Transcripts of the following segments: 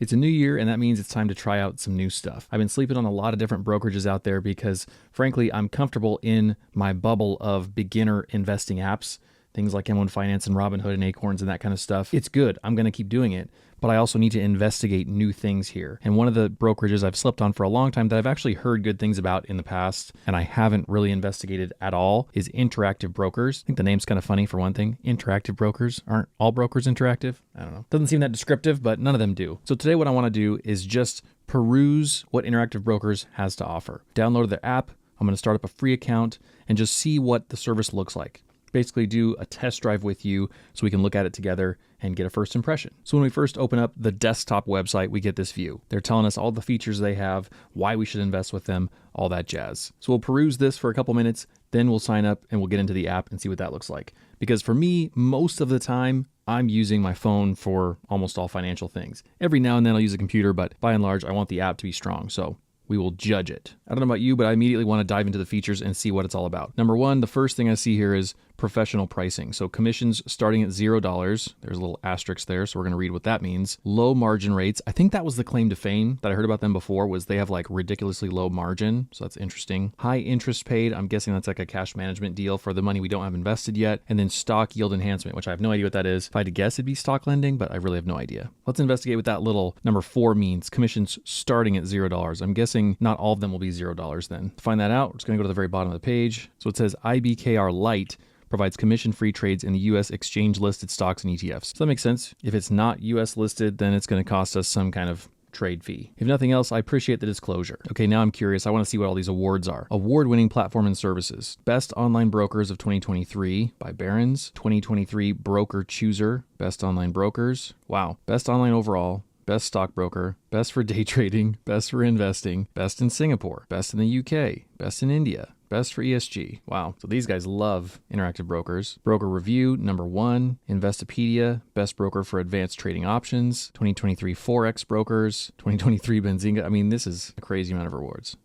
It's a new year, and that means it's time to try out some new stuff. I've been sleeping on a lot of different brokerages out there because, frankly, I'm comfortable in my bubble of beginner investing apps, things like M1 Finance and Robinhood and Acorns and that kind of stuff. It's good. I'm going to keep doing it, but I also need to investigate new things here. And one of the brokerages I've slept on for a long time that I've actually heard good things about in the past, and I haven't really investigated at all, is Interactive Brokers. I think the name's kind of funny for one thing. Interactive Brokers. Aren't all brokers interactive? I don't know. Doesn't seem that descriptive, but none of them do. So today what I want to do is just peruse what Interactive Brokers has to offer. Download their app. I'm going to start up a free account and just see what the service looks like. Basically do a test drive with you so we can look at it together and get a first impression. So when we first open up the desktop website, we get this view. They're telling us all the features they have, why we should invest with them, all that jazz. So we'll peruse this for a couple minutes, then we'll sign up and we'll get into the app and see what that looks like. Because for me, most of the time, I'm using my phone for almost all financial things. Every now and then I'll use a computer, but by and large, I want the app to be strong. So we will judge it. I don't know about you, but I immediately want to dive into the features and see what it's all about. Number one, the first thing I see here is professional pricing. So commissions starting at $0. There's a little asterisk there, so we're going to read what that means. Low margin rates. I think that was the claim to fame that I heard about them before, was they have like ridiculously low margin. So that's interesting. High interest paid. I'm guessing that's like a cash management deal for the money we don't have invested yet. And then stock yield enhancement, which I have no idea what that is. If I had to guess, it'd be stock lending, but I really have no idea. Let's investigate what that little number 4 means. Commissions starting at $0. I'm guessing not all of them will be $0 then. To find that out, we're just going to go to the very bottom of the page. So it says IBKR Lite provides commission-free trades in the U.S. exchange-listed stocks and ETFs. So that makes sense. If it's not U.S. listed, then it's going to cost us some kind of trade fee. If nothing else, I appreciate the disclosure. Okay, now I'm curious. I want to see what all these awards are. Award-winning platform and services. Best Online Brokers of 2023 by Barron's. 2023 Broker Chooser. Best Online Brokers. Wow. Best Online Overall. Best Stockbroker, Best for Day Trading, Best for Investing, Best in Singapore, Best in the UK, Best in India, Best for ESG. Wow. So these guys love Interactive Brokers. Broker Review, number 1. Investopedia, Best Broker for Advanced Trading Options. 2023 Forex Brokers. 2023 Benzinga. I mean, this is a crazy amount of awards.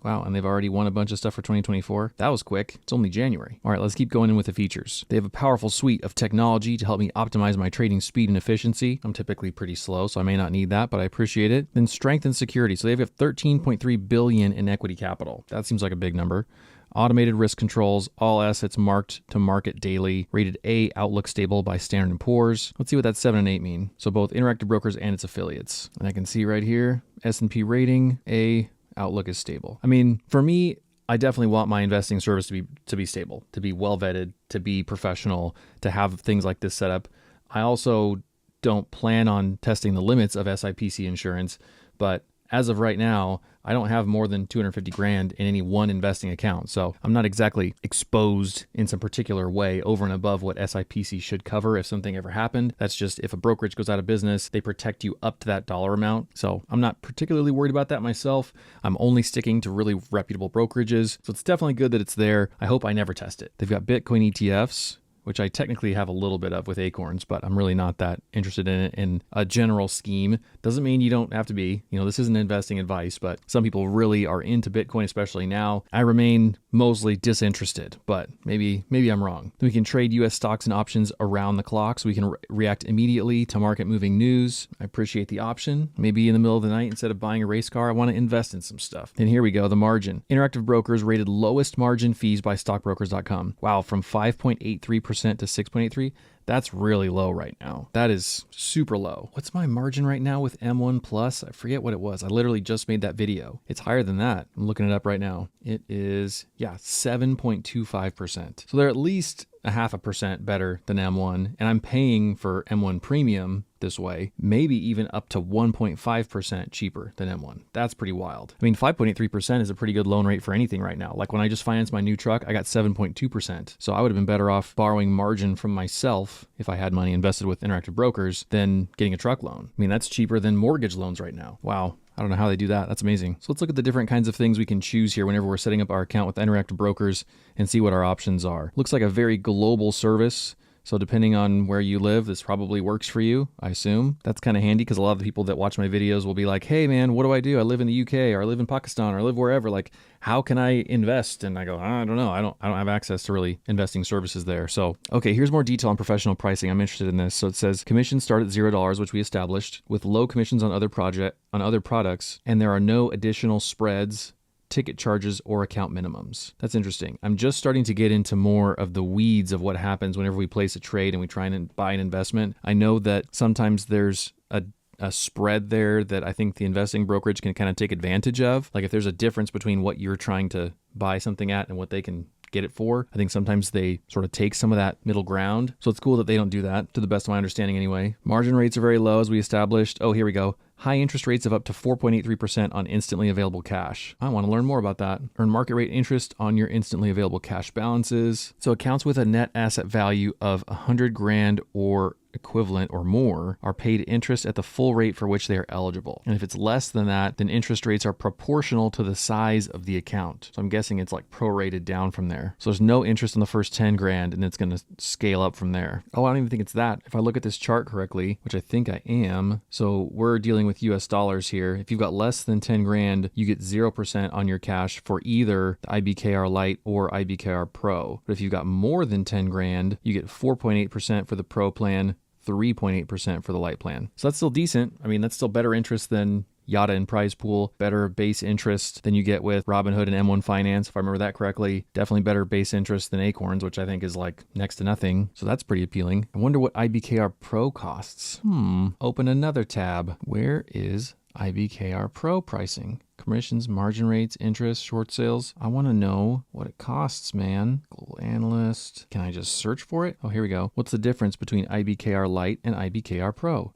Wow, and they've already won a bunch of stuff for 2024. That was quick. It's only January. All right, let's keep going in with the features. They have a powerful suite of technology to help me optimize my trading speed and efficiency. I'm typically pretty slow, so I may not need that, but I appreciate it. Then strength and security. So they've got $13.3 billion in equity capital. That seems like a big number. Automated risk controls, all assets marked to market daily, rated A, outlook stable by Standard & Poor's. Let's see what that 7 and 8 mean. So both Interactive Brokers and its affiliates. And I can see right here, S&P rating, A, outlook is stable. I mean, for me, I definitely want my investing service to be stable, to be well vetted, to be professional, to have things like this set up. I also don't plan on testing the limits of SIPC insurance, but as of right now, I don't have more than 250 grand in any one investing account. So I'm not exactly exposed in some particular way over and above what SIPC should cover if something ever happened. That's just if a brokerage goes out of business, they protect you up to that dollar amount. So I'm not particularly worried about that myself. I'm only sticking to really reputable brokerages. So it's definitely good that it's there. I hope I never test it. They've got Bitcoin ETFs, which I technically have a little bit of with Acorns, but I'm really not that interested in it in a general scheme. Doesn't mean you don't have to be. This isn't investing advice, but some people really are into Bitcoin, especially now. I remain mostly disinterested, but maybe I'm wrong. We can trade US stocks and options around the clock, so we can react immediately to market moving news. I appreciate the option. Maybe in the middle of the night, instead of buying a race car, I want to invest in some stuff. And here we go, the margin. Interactive Brokers rated lowest margin fees by stockbrokers.com. Wow, from 5.83% to 6.83. That's really low right now. That is super low. What's my margin right now with M1 Plus? I forget what it was. I literally just made that video. It's higher than that. I'm looking it up right now. It is, 7.25%. So they're at least 0.5% better than M1, and I'm paying for M1 Premium this way, maybe even up to 1.5% cheaper than M1. That's pretty wild. I mean, 5.83% is a pretty good loan rate for anything right now. Like when I just financed my new truck, I got 7.2%. So I would have been better off borrowing margin from myself if I had money invested with Interactive Brokers than getting a truck loan. I mean, that's cheaper than mortgage loans right now. Wow. I don't know how they do that. That's amazing. So let's look at the different kinds of things we can choose here whenever we're setting up our account with Interactive Brokers and see what our options are. Looks like a very global service. So depending on where you live, this probably works for you, I assume. That's kind of handy because a lot of the people that watch my videos will be like, hey man, what do I do? I live in the UK or I live in Pakistan or I live wherever. Like, how can I invest? And I go, I don't know. I don't have access to really investing services there. So, okay, here's more detail on professional pricing. I'm interested in this. So it says commissions start at $0, which we established, with low commissions on other products, and there are no additional spreads, ticket charges, or account minimums. That's interesting. I'm just starting to get into more of the weeds of what happens whenever we place a trade and we try and buy an investment. I know that sometimes there's a spread there that I think the investing brokerage can kind of take advantage of. Like if there's a difference between what you're trying to buy something at and what they can get it for, I think sometimes they sort of take some of that middle ground. So it's cool that they don't do that, to the best of my understanding anyway. Margin rates are very low, as we established. Oh, here we go. High interest rates of up to 4.83% on instantly available cash. I want to learn more about that. Earn market rate interest on your instantly available cash balances. So accounts with a net asset value of 100 grand or equivalent or more are paid interest at the full rate for which they are eligible. And if it's less than that, then interest rates are proportional to the size of the account. So I'm guessing it's like prorated down from there. So there's no interest on the first 10 grand and it's going to scale up from there. Oh, I don't even think it's that. If I look at this chart correctly, which I think I am, so we're dealing with US dollars here. If you've got less than 10 grand, you get 0% on your cash for either the IBKR Lite or IBKR Pro. But if you've got more than 10 grand, you get 4.8% for the Pro plan, 3.8% for the Lite plan. So that's still decent. I mean, that's still better interest than Yada and Prize Pool, better base interest than you get with Robinhood and M1 Finance, if I remember that correctly. Definitely better base interest than Acorns, which I think is like next to nothing. So that's pretty appealing. I wonder what IBKR Pro costs. Open another tab. Where is IBKR Pro pricing? Commissions, margin rates, interest, short sales. I want to know what it costs, man. Global analyst. Can I just search for it? Oh, here we go. What's the difference between IBKR Lite and IBKR Pro?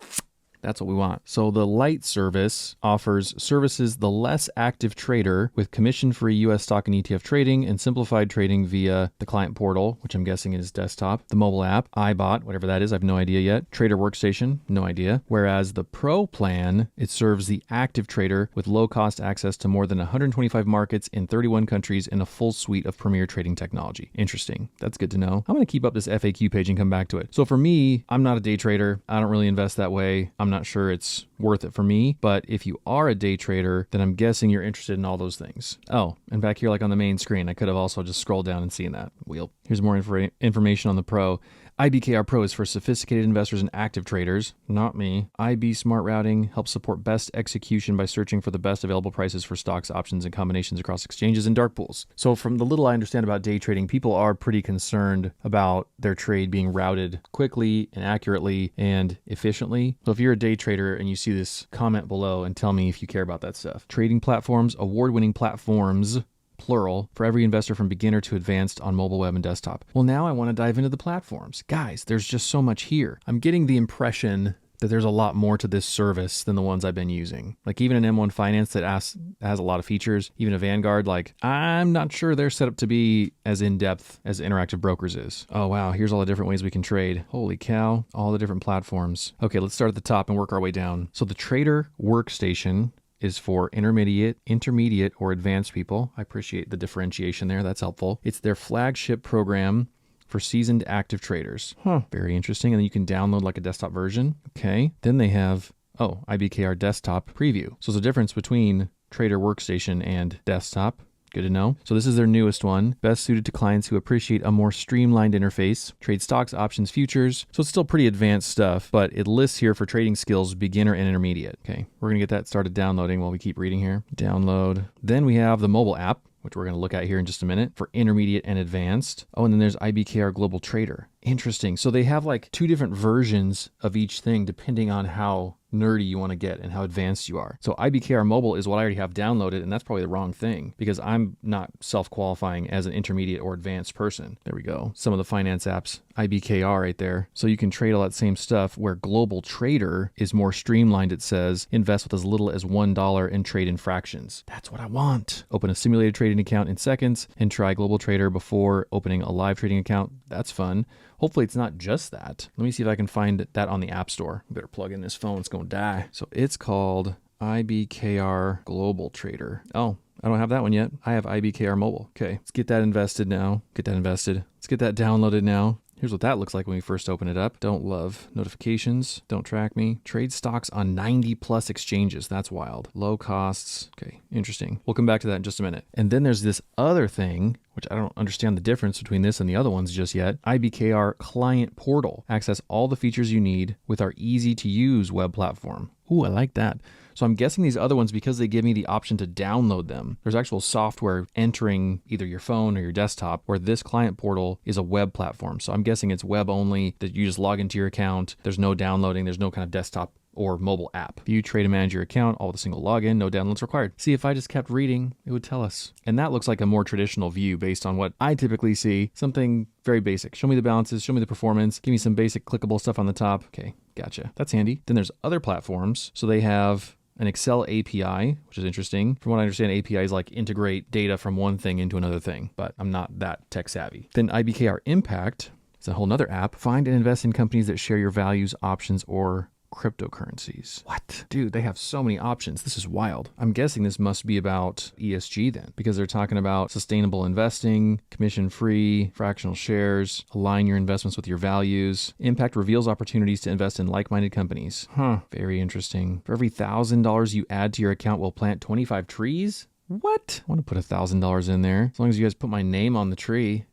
That's what we want. So the Lite service offers services the less active trader with commission-free US stock and ETF trading and simplified trading via the client portal, which I'm guessing is desktop, the mobile app, iBot, whatever that is, I have no idea yet, Trader Workstation, no idea. Whereas the Pro plan, it serves the active trader with low-cost access to more than 125 markets in 31 countries and a full suite of premier trading technology. Interesting. That's good to know. I'm going to keep up this FAQ page and come back to it. So for me, I'm not a day trader. I don't really invest that way. I'm not sure it's worth it for me, but if you are a day trader, then I'm guessing you're interested in all those things. Oh, and back here, like on the main screen, I could have also just scrolled down and seen that wheel. Here's more information on the Pro. IBKR Pro is for sophisticated investors and active traders, not me. IB Smart Routing helps support best execution by searching for the best available prices for stocks, options, and combinations across exchanges and dark pools. So from the little I understand about day trading, people are pretty concerned about their trade being routed quickly and accurately and efficiently. So if you're a day trader and you see this, comment below and tell me if you care about that stuff. Trading platforms, award-winning platforms, plural, for every investor from beginner to advanced on mobile, web, and desktop. Well, now I want to dive into the platforms. Guys, there's just so much here. I'm getting the impression that there's a lot more to this service than the ones I've been using. Like even an M1 Finance that has a lot of features, even a Vanguard, like I'm not sure they're set up to be as in-depth as Interactive Brokers is. Oh wow, here's all the different ways we can trade. Holy cow, all the different platforms. Okay, let's start at the top and work our way down. So the Trader Workstation is for intermediate, or advanced people. I appreciate the differentiation there. That's helpful. It's their flagship program for seasoned active traders. Very interesting. And then you can download like a desktop version. Okay. Then they have, IBKR Desktop Preview. So there's a difference between Trader Workstation and Desktop. Good to know. So this is their newest one, best suited to clients who appreciate a more streamlined interface, trade stocks, options, futures. So it's still pretty advanced stuff, but it lists here for trading skills, beginner and intermediate. Okay, we're gonna get that started downloading while we keep reading here. Download. Then we have the mobile app, which we're gonna look at here in just a minute, for intermediate and advanced. Oh, and then there's IBKR Global Trader. Interesting. So they have like two different versions of each thing depending on how nerdy you want to get and how advanced you are. So IBKR Mobile is what I already have downloaded, and that's probably the wrong thing because I'm not self-qualifying as an intermediate or advanced person. There we go. Some of the finance apps, IBKR right there. So you can trade all that same stuff where Global Trader is more streamlined, it says. Invest with as little as $1 and trade in fractions. That's what I want. Open a simulated trading account in seconds and try Global Trader before opening a live trading account. That's fun. Hopefully it's not just that. Let me see if I can find that on the App Store. Better plug in this phone, it's going to die. So it's called IBKR Global Trader. Oh, I don't have that one yet. I have IBKR Mobile. Okay, let's get that invested now. Let's get that downloaded now. Here's what that looks like when we first open it up. Don't love notifications. Don't track me. Trade stocks on 90 plus exchanges. That's wild. Low costs. Okay, interesting. We'll come back to that in just a minute. And then there's this other thing, which I don't understand the difference between this and the other ones just yet. IBKR Client Portal. Access all the features you need with our easy-to-use web platform. Ooh, I like that. So I'm guessing these other ones, because they give me the option to download them, there's actual software entering either your phone or your desktop, where this client portal is a web platform. So I'm guessing it's web only, that you just log into your account. There's no downloading. There's no kind of desktop or mobile app. View, trade, and manage your account, all with a single login, no downloads required. See, if I just kept reading, it would tell us. And that looks like a more traditional view based on what I typically see. Something very basic. Show me the balances, show me the performance, give me some basic clickable stuff on the top. Okay, gotcha. That's handy. Then there's other platforms. So they have an Excel API, which is interesting. From what I understand, APIs like integrate data from one thing into another thing, but I'm not that tech savvy. Then IBKR Impact, it's a whole nother app. Find and invest in companies that share your values, options, or cryptocurrencies. What? Dude, they have so many options. This is wild. I'm guessing this must be about ESG then, because they're talking about sustainable investing, commission-free, fractional shares, align your investments with your values. Impact reveals opportunities to invest in like-minded companies. Very interesting. For every $1,000 you add to your account, we'll plant 25 trees? What? I want to put $1,000 in there, as long as you guys put my name on the tree.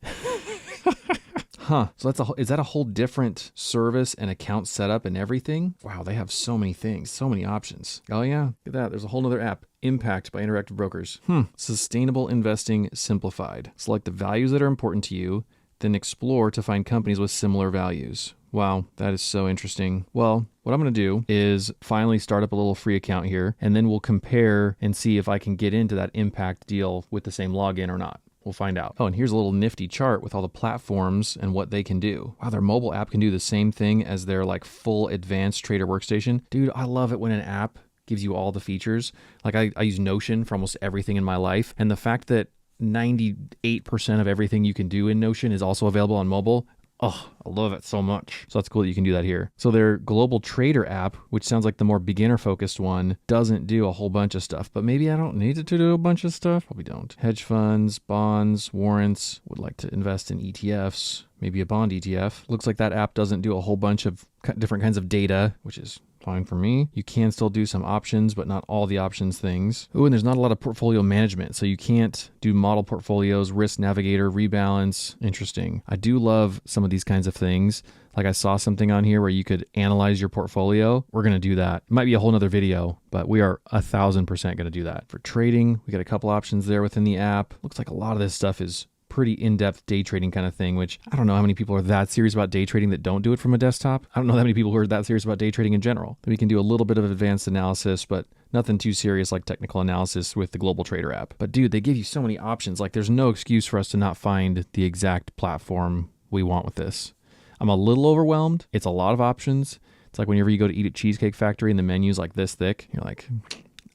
So is that a whole different service and account setup and everything? Wow, they have so many things, so many options. Oh yeah, look at that. There's a whole nother app. Impact by Interactive Brokers. Sustainable investing simplified. Select the values that are important to you, then explore to find companies with similar values. Wow, that is so interesting. Well, what I'm going to do is finally start up a little free account here, and then we'll compare and see if I can get into that Impact deal with the same login or not. We'll find out. Oh, and here's a little nifty chart with all the platforms and what they can do. Wow, their mobile app can do the same thing as their like full advanced trader workstation. Dude, I love it when an app gives you all the features. Like I use Notion for almost everything in my life. And the fact that 98% of everything you can do in Notion is also available on mobile. Oh, I love it so much. So that's cool that you can do that here. So their global trader app, which sounds like the more beginner focused one, doesn't do a whole bunch of stuff, but maybe I don't need it to do a bunch of stuff. Probably don't. Hedge funds, bonds, warrants, would like to invest in ETFs, maybe a bond ETF. Looks like that app doesn't do a whole bunch of different kinds of data, which is fine for me. You can still do some options, but not all the options things. Oh, and there's not a lot of portfolio management. So you can't do model portfolios, risk navigator, rebalance. Interesting. I do love some of these kinds of things. Like I saw something on here where you could analyze your portfolio. We're going to do that. It might be a whole nother video, but we are 1,000% going to do that. For trading, we got a couple options there within the app. Looks like a lot of this stuff is pretty in-depth day trading kind of thing, which I don't know how many people are that serious about day trading that don't do it from a desktop. I don't know that many people who are that serious about day trading in general. We can do a little bit of advanced analysis, but nothing too serious like technical analysis with the Global Trader app. But dude, they give you so many options. Like there's no excuse for us to not find the exact platform we want with this. I'm a little overwhelmed. It's a lot of options. It's like whenever you go to eat at Cheesecake Factory and the menu's like this thick, you're like,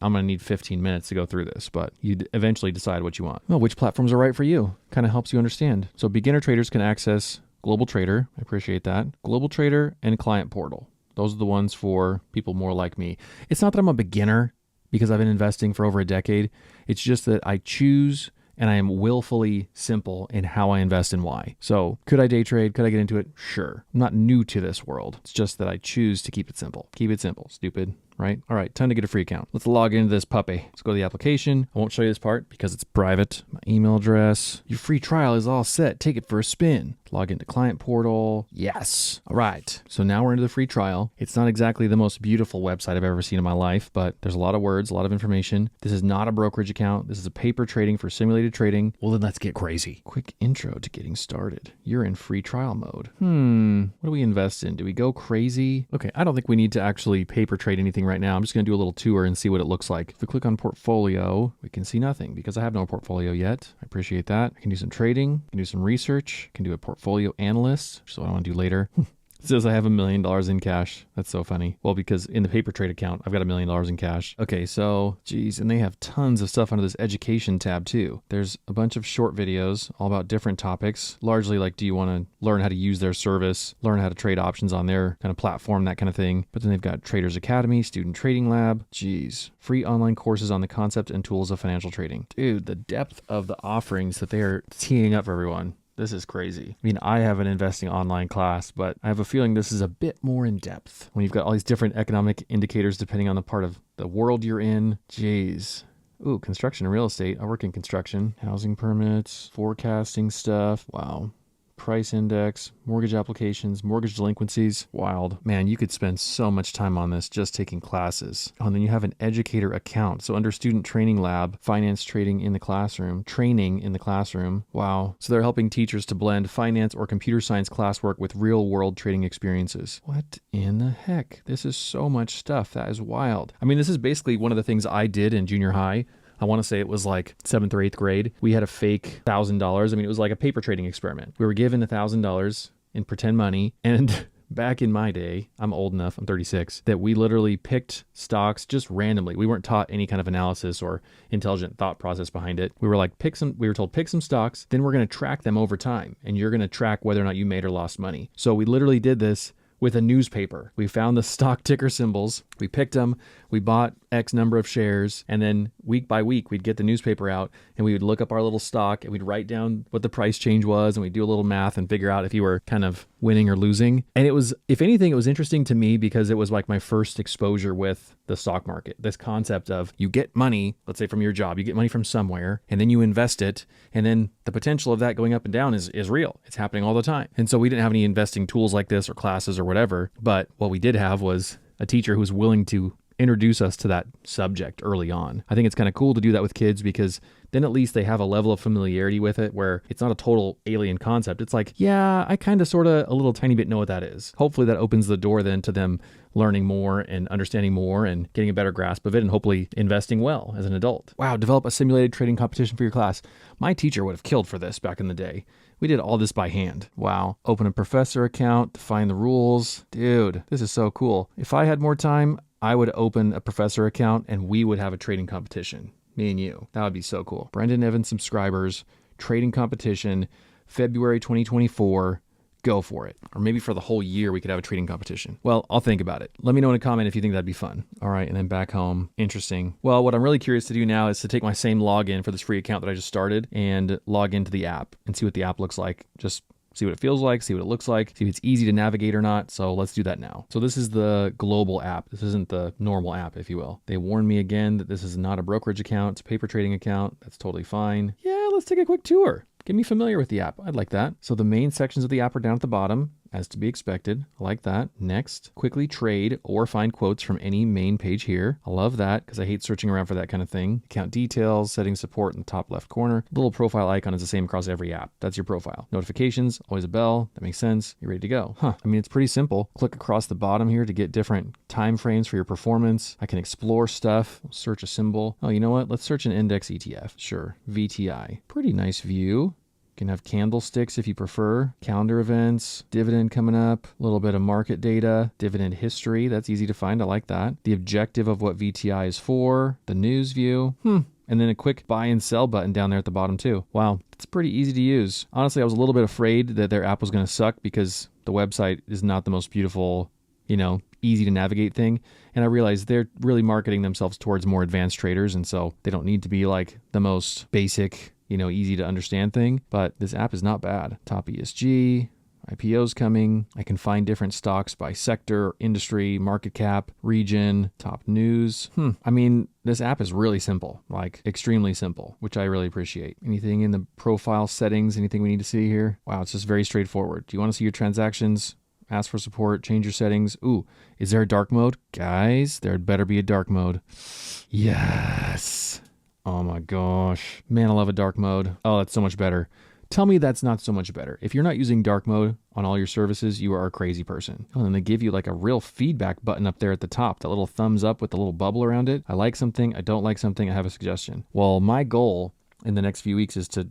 I'm going to need 15 minutes to go through this, but you eventually decide what you want. Well, which platforms are right for you? Kind of helps you understand. So beginner traders can access Global Trader. I appreciate that. Global Trader and Client Portal. Those are the ones for people more like me. It's not that I'm a beginner because I've been investing for over a decade. It's just that I choose and I am willfully simple in how I invest and why. So could I day trade? Could I get into it? Sure. I'm not new to this world. It's just that I choose to keep it simple. Keep it simple, stupid. Right? All right, time to get a free account. Let's log into this puppy. Let's go to the application. I won't show you this part because it's private. My email address. Your free trial is all set. Take it for a spin. Log into Client Portal. Yes. All right. So now we're into the free trial. It's not exactly the most beautiful website I've ever seen in my life, but there's a lot of words, a lot of information. This is not a brokerage account. This is a paper trading for simulated trading. Well, then let's get crazy. Quick intro to getting started. You're in free trial mode. What do we invest in? Do we go crazy? Okay, I don't think we need to actually paper trade anything right now. I'm just going to do a little tour and see what it looks like. If we click on portfolio, we can see nothing because I have no portfolio yet. I appreciate that. I can do some trading. I can do some research. I can do a portfolio analyst, which is what I want to do later. It says I have $1 million in cash. That's so funny. Well, because in the paper trade account, I've got $1 million in cash. Okay, so, geez, and they have tons of stuff under this education tab too. There's a bunch of short videos all about different topics, largely like, do you want to learn how to use their service, learn how to trade options on their kind of platform, that kind of thing. But then they've got Traders Academy, Student Trading Lab, geez, free online courses on the concept and tools of financial trading. Dude, the depth of the offerings that they are teeing up for everyone. This is crazy. I mean, I have an investing online class, but I have a feeling this is a bit more in depth when you've got all these different economic indicators depending on the part of the world you're in. Jeez. Ooh, construction and real estate. I work in construction. Housing permits, forecasting stuff. Wow. Price index, mortgage applications, mortgage delinquencies. Wild. Man, you could spend so much time on this just taking classes. Oh, and then you have an educator account. So under student training lab, finance trading in the classroom, training in the classroom. Wow. So they're helping teachers to blend finance or computer science classwork with real world trading experiences. What in the heck? This is so much stuff. That is wild. I mean, this is basically one of the things I did in junior high. I want to say it was like 7th or 8th grade. We had a fake $1,000. I mean, it was like a paper trading experiment. We were given $1,000 in pretend money. And back in my day, I'm old enough, I'm 36, that we literally picked stocks just randomly. We weren't taught any kind of analysis or intelligent thought process behind it. We were like, we were told, pick some stocks, then we're going to track them over time. And you're going to track whether or not you made or lost money. So we literally did this with a newspaper. We found the stock ticker symbols, we picked them, we bought X number of shares, and then week by week, we'd get the newspaper out and we would look up our little stock and we'd write down what the price change was and we'd do a little math and figure out if you were kind of winning or losing. And it was, if anything, it was interesting to me because it was like my first exposure with the stock market. This concept of you get money, let's say from your job, you get money from somewhere and then you invest it. And then the potential of that going up and down is real. It's happening all the time. And so we didn't have any investing tools like this or classes or whatever. But what we did have was a teacher who was willing to introduce us to that subject early on. I think it's kind of cool to do that with kids because then at least they have a level of familiarity with it where it's not a total alien concept. It's like, yeah, I kind of sort of a little tiny bit know what that is. Hopefully that opens the door then to them learning more and understanding more and getting a better grasp of it and hopefully investing well as an adult. Wow, develop a simulated trading competition for your class. My teacher would have killed for this back in the day. We did all this by hand. Wow. Open a professor account, define the rules. Dude, this is so cool. If I had more time, I would open a professor account and we would have a trading competition. Me and you. That would be so cool. Brendan Evans subscribers, trading competition, February 2024. Go for it. Or maybe for the whole year, we could have a trading competition. Well, I'll think about it. Let me know in a comment if you think that'd be fun. All right. And then back home. Interesting. Well, what I'm really curious to do now is to take my same login for this free account that I just started and log into the app and see what the app looks like. Just see what it feels like, see what it looks like, see if it's easy to navigate or not. So let's do that now. So this is the global app. This isn't the normal app, if you will. They warned me again that this is not a brokerage account. It's a paper trading account. That's totally fine. Yeah, let's take a quick tour. Get me familiar with the app. I'd like that. So the main sections of the app are down at the bottom, as to be expected. I like that. Next, quickly trade or find quotes from any main page here. I love that because I hate searching around for that kind of thing. Account details, setting support in the top left corner. The little profile icon is the same across every app. That's your profile. Notifications, always a bell. That makes sense. You're ready to go. I mean, it's pretty simple. Click across the bottom here to get different time frames for your performance. I can explore stuff, search a symbol. Oh, you know what? Let's search an index ETF. Sure. VTI. Pretty nice view. You can have candlesticks if you prefer, calendar events, dividend coming up, a little bit of market data, dividend history. That's easy to find. I like that. The objective of what VTI is for, the news view. And then a quick buy and sell button down there at the bottom too. Wow, it's pretty easy to use. Honestly, I was a little bit afraid that their app was going to suck because the website is not the most beautiful, easy to navigate thing. And I realized they're really marketing themselves towards more advanced traders. And so they don't need to be like the most basic, easy to understand thing, but this app is not bad. Top ESG, IPOs coming. I can find different stocks by sector, industry, market cap, region, top news. I mean, this app is really simple, like extremely simple, which I really appreciate. Anything in the profile settings, anything we need to see here? Wow, it's just very straightforward. Do you want to see your transactions? Ask for support, change your settings. Ooh, is there a dark mode? Guys, there'd better be a dark mode. Yes. Oh my gosh. Man, I love a dark mode. Oh, that's so much better. Tell me that's not so much better. If you're not using dark mode on all your services, you are a crazy person. Oh, and they give you like a real feedback button up there at the top, that little thumbs up with the little bubble around it. I like something, I don't like something, I have a suggestion. Well, my goal in the next few weeks is to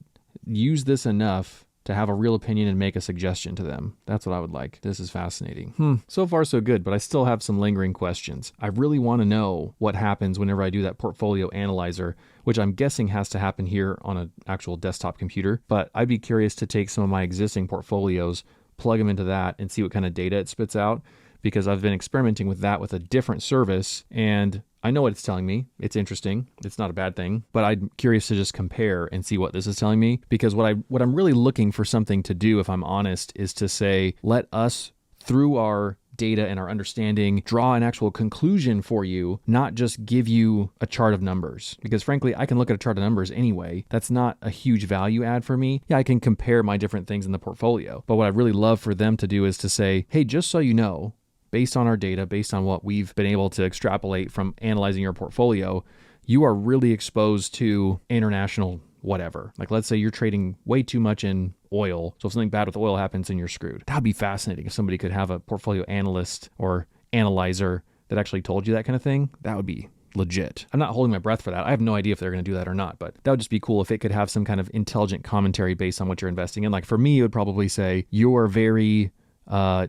use this enough to have a real opinion and make a suggestion to them. That's what I would like. This is fascinating. So far so good, but I still have some lingering questions. I really want to know what happens whenever I do that portfolio analyzer, which I'm guessing has to happen here on an actual desktop computer. But I'd be curious to take some of my existing portfolios, plug them into that and see what kind of data it spits out, because I've been experimenting with that with a different service and I know what it's telling me. It's interesting. It's not a bad thing, but I'm curious to just compare and see what this is telling me, because what I'm really looking for something to do, if I'm honest, is to say, let us, through our data and our understanding, draw an actual conclusion for you, not just give you a chart of numbers. Because frankly, I can look at a chart of numbers anyway. That's not a huge value add for me. Yeah, I can compare my different things in the portfolio. But what I'd really love for them to do is to say, hey, just so you know, based on our data, based on what we've been able to extrapolate from analyzing your portfolio, you are really exposed to international whatever. Like, let's say you're trading way too much in oil. So if something bad with oil happens, then you're screwed. That'd be fascinating if somebody could have a portfolio analyst or analyzer that actually told you that kind of thing. That would be legit. I'm not holding my breath for that. I have no idea if they're going to do that or not, but that would just be cool if it could have some kind of intelligent commentary based on what you're investing in. Like for me, it would probably say you are very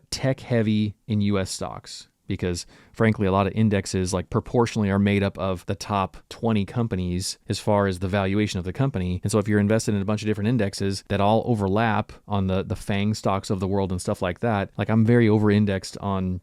tech heavy in US stocks, because frankly, a lot of indexes like proportionally are made up of the top 20 companies as far as the valuation of the company. And so if you're invested in a bunch of different indexes that all overlap on the FANG stocks of the world and stuff like that, like I'm very over indexed on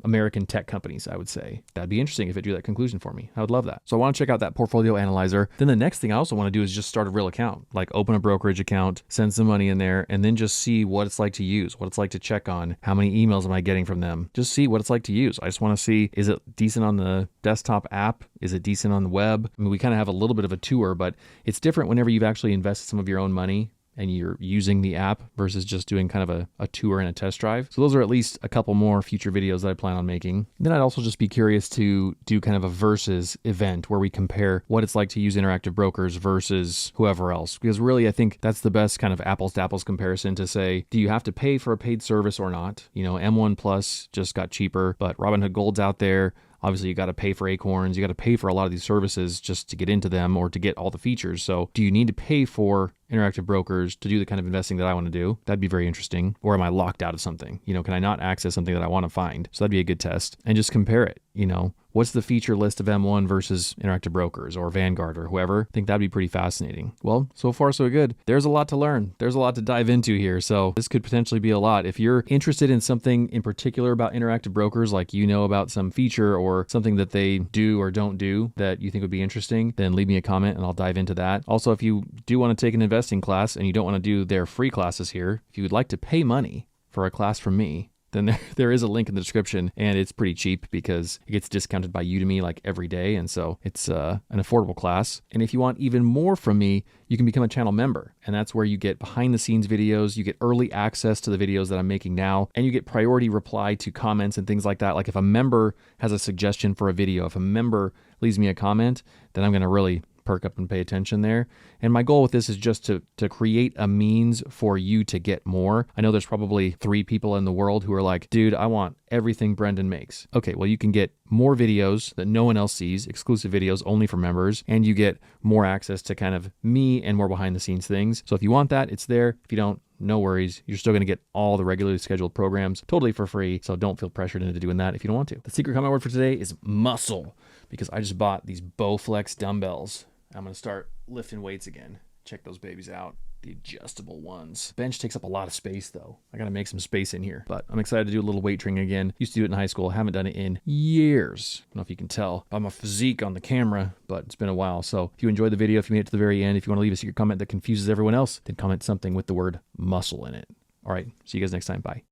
American tech companies, I would say. That'd be interesting if it drew that conclusion for me. I would love that. So I want to check out that portfolio analyzer. Then the next thing I also want to do is just start a real account, like open a brokerage account, send some money in there, and then just see what it's like to use, what it's like to check on, how many emails am I getting from them, just see what it's like to use. I just want to see, is it decent on the desktop app? Is it decent on the web? I mean, we kind of have a little bit of a tour, but it's different whenever you've actually invested some of your own money and you're using the app versus just doing kind of a tour and a test drive. So those are at least a couple more future videos that I plan on making. Then I'd also just be curious to do kind of a versus event where we compare what it's like to use Interactive Brokers versus whoever else. Because really, I think that's the best kind of apples to apples comparison to say, do you have to pay for a paid service or not? You know, M1 Plus just got cheaper, but Robinhood Gold's out there. Obviously, you got to pay for Acorns. You got to pay for a lot of these services just to get into them or to get all the features. So do you need to pay for Interactive Brokers to do the kind of investing that I want to do? That'd be very interesting. Or am I locked out of something? You know, can I not access something that I want to find? So that'd be a good test. And just compare it. You know, what's the feature list of M1 versus Interactive Brokers or Vanguard or whoever? I think that'd be pretty fascinating. Well, so far so good. There's a lot to learn. There's a lot to dive into here. So this could potentially be a lot. If you're interested in something in particular about Interactive Brokers, like you know about some feature or something that they do or don't do that you think would be interesting, then leave me a comment and I'll dive into that. Also, if you do want to take an investing class and you don't want to do their free classes here, if you would like to pay money for a class from me, then there is a link in the description, and it's pretty cheap because it gets discounted by Udemy like every day. And so it's an affordable class. And if you want even more from me, you can become a channel member. And that's where you get behind the scenes videos, you get early access to the videos that I'm making now, and you get priority reply to comments and things like that. Like if a member has a suggestion for a video, if a member leaves me a comment, then I'm going to really perk up and pay attention there. And my goal with this is just to create a means for you to get more. I know there's probably 3 people in the world who are like, dude, I want everything Brendan makes. Okay, well, you can get more videos that no one else sees, exclusive videos only for members, and you get more access to kind of me and more behind the scenes things. So if you want that, it's there. If you don't, no worries. You're still going to get all the regularly scheduled programs totally for free. So don't feel pressured into doing that if you don't want to. The secret comment word for today is muscle, because I just bought these Bowflex dumbbells. I'm going to start lifting weights again. Check those babies out. The adjustable ones. Bench takes up a lot of space though. I got to make some space in here, but I'm excited to do a little weight training again. Used to do it in high school. Haven't done it in years. I don't know if you can tell by my physique on the camera, but it's been a while. So if you enjoyed the video, if you made it to the very end, if you want to leave a secret comment that confuses everyone else, then comment something with the word muscle in it. All right. See you guys next time. Bye.